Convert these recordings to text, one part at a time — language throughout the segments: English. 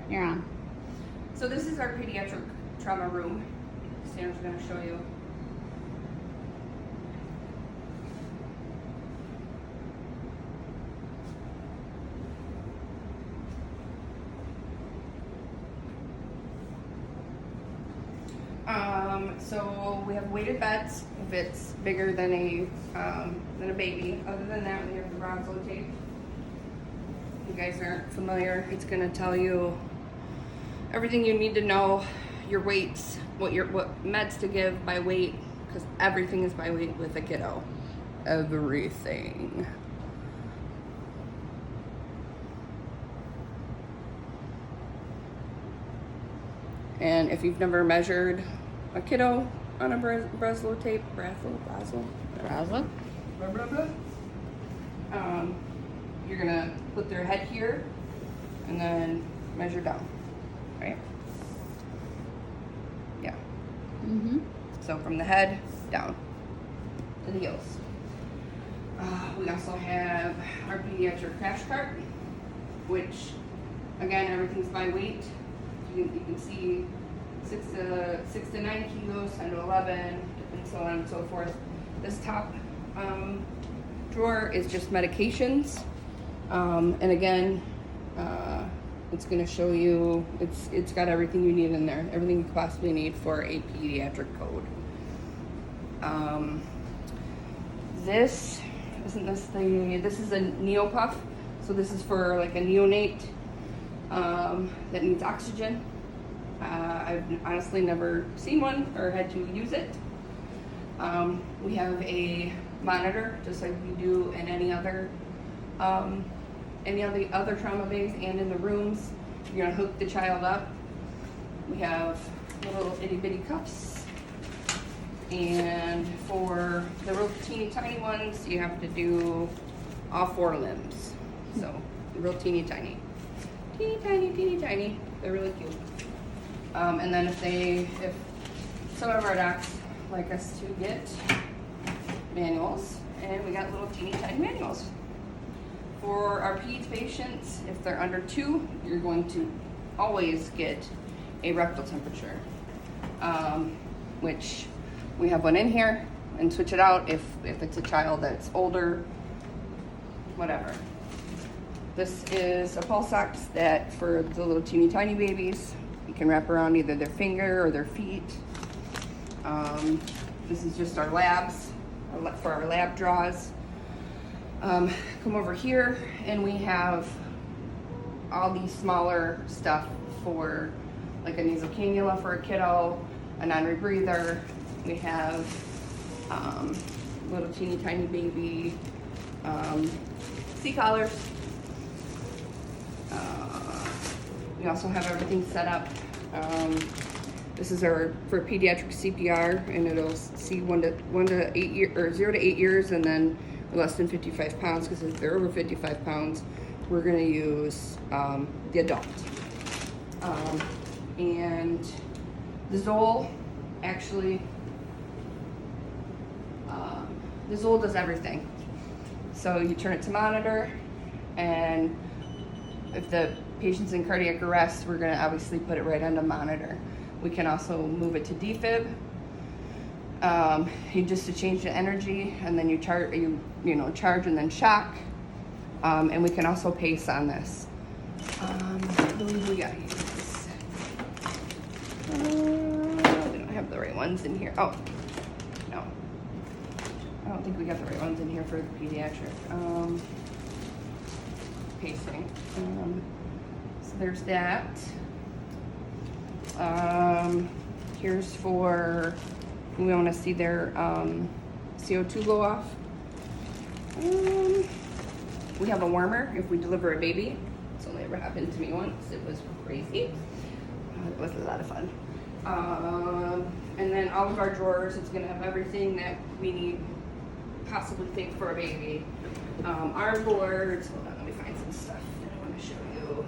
You're on. So this is our pediatric trauma room. Sam's gonna show you. So we have weighted beds if it's bigger than a baby. Other than that, we have the Roslo tape. If you guys aren't familiar, it's gonna tell you everything you need to know, your weights, what meds to give by weight, because everything is by weight with a kiddo. Everything. And if you've never measured a kiddo on a Breslow tape, Breslow, blah, blah, blah. You're gonna put their head here and then measure down, right? Yeah. Mm-hmm. So from the head down to the heels. We also have our pediatric crash cart, which again, everything's by weight. You can see 6 to 9 kilos, 10 to 11, and so on and so forth. This top drawer is just medications, and again, it's going to show you. It's got everything you need in there, everything you could possibly need for a pediatric code. This is a Neopuff, so this is for like a neonate that needs oxygen. I've honestly never seen one or had to use it. We have a monitor, just like we do in any other trauma bays and in the rooms. You're gonna hook the child up. We have little itty bitty cuffs, and for the real teeny tiny ones, you have to do all 4 limbs. So real teeny tiny. Teeny tiny. They're really cute. And then if some of our docs like us to get manuals, and we got little teeny tiny manuals. For our peds patients, if they're under 2, you're going to always get a rectal temperature, which we have one in here, and switch it out if it's a child that's older, whatever. This is a pulse ox that for the little teeny tiny babies, you can wrap around either their finger or their feet. This is just our labs, for our lab draws. Come over here, and we have all these smaller stuff for like a nasal cannula for a kiddo, a non-rebreather. We have little teeny tiny baby C-collars. We also have everything set up. This is for pediatric CPR, and it'll see 1 to 8 years, or 0 to 8 years, and then less than 55 pounds. Because if they're over 55 pounds, we're going to use the adult. And the Zoll actually, the Zoll does everything. So you turn it to monitor, and if the patient's in cardiac arrest, we're going to obviously put it right on the monitor. We can also move it to defib. You just to change the energy, and then you charge and then shock. And we can also pace on this. I believe we got these. We don't have the right ones in here. Oh, no. I don't think we got the right ones in here for the pediatric pacing. So there's that. Here's for we want to see their CO2 go off. We have a warmer if we deliver a baby. It's only ever happened to me once. It was crazy. It was a lot of fun. And then all of our drawers, it's going to have everything that we need, possibly think for a baby. Arm boards. Hold on, let me find some stuff that I want to show you.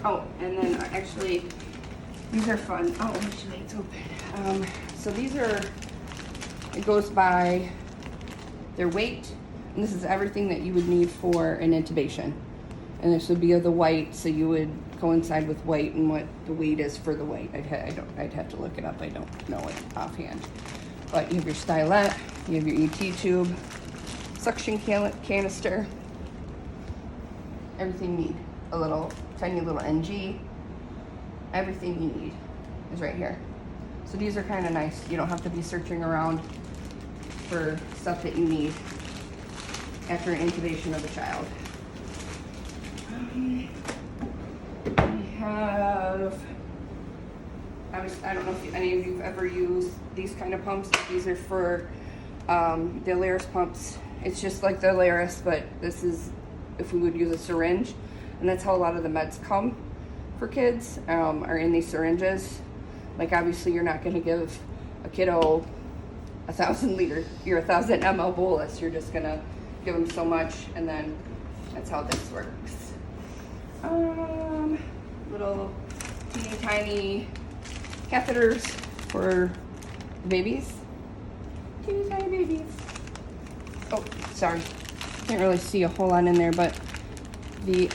Oh, and then actually, these are fun. Oh, actually, it's open. So these are, it goes by their weight, And this is everything that you would need for an intubation. And this would be of the white, so you would coincide with white and what the weight is for the white. I'd have to look it up. I don't know it offhand. But you have your stylet, you have your ET tube, suction canister, everything you need. A little tiny little NG. Everything you need is right here. So these are kind of nice. You don't have to be searching around for stuff that you need after an intubation of the child. We have, I don't know if any of you have ever used these kind of pumps. These are for the Alaris pumps. It's just like the Alaris, but this is if we would use a syringe. And that's how a lot of the meds come for kids, are in these syringes. Like obviously you're not going to give a kiddo 1,000 ml bolus. You're just going to give them so much, and then that's how this works. Little teeny tiny catheters for babies. Teeny tiny babies. Oh, sorry. Can't really see a whole lot in there, but the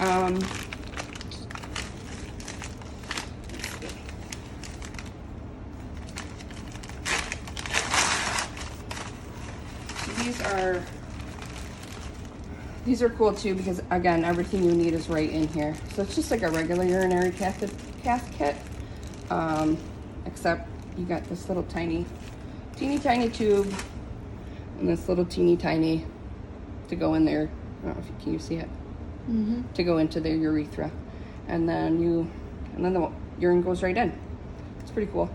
these are cool too, because again, everything you need is right in here. So it's just like a regular urinary cath kit, except you got this little teeny tiny tube and this little teeny tiny to go in there. I don't know if can you see it? Mm-hmm. To go into their urethra, and then the urine goes right in. It's pretty cool.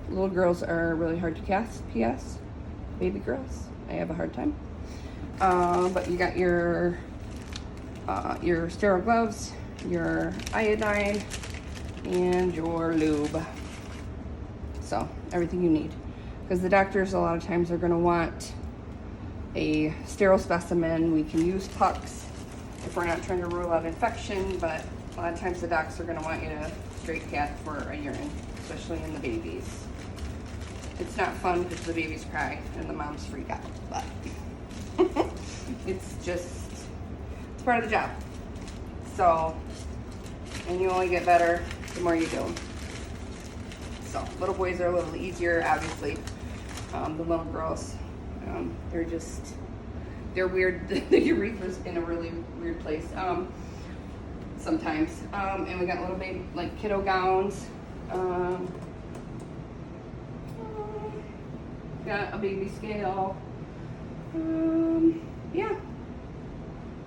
Little girls are really hard to cast. P.S. Baby girls, I have a hard time. But you got your sterile gloves, your iodine, and your lube. So everything you need, because the doctors a lot of times are going to want a sterile specimen. We can use pucks if we're not trying to rule out infection, but a lot of times the docs are going to want you to straight cath for a urine, especially in the babies. It's not fun because the babies cry and the moms freak out, but it's part of the job. So, and you only get better the more you do them. So little boys are a little easier, obviously. The little girls, they're weird. The urethra's in a really weird place sometimes. And we got little baby, like kiddo gowns. Got a baby scale. Yeah,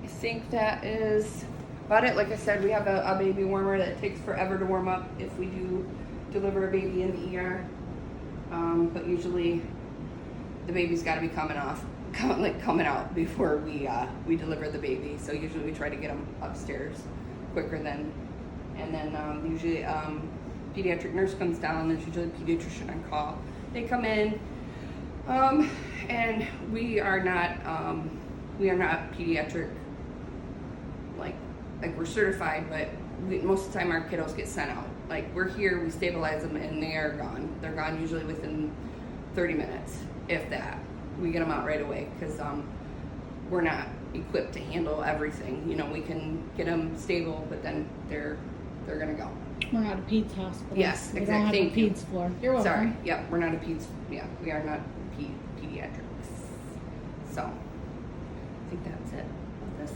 I think that is about it. Like I said, we have a baby warmer that takes forever to warm up if we do deliver a baby in the ER. But usually the baby's got to be coming out before we deliver the baby. So usually we try to get them upstairs quicker than, and then usually pediatric nurse comes down. There's usually a pediatrician on call. They come in. And we are not pediatric, like we're certified, but most of the time our kiddos get sent out. Like we're here, we stabilize them, and they are gone. They're gone usually within 30 minutes, if that. We get them out right away, because we're not equipped to handle everything. You know, we can get them stable, but then they're gonna go. We're not a peds hospital. Yes, exactly. We don't have a peds floor. You're welcome. Sorry. Yep, we're not a peds. Yeah, we are not pediatrics. So, I think that's it with this.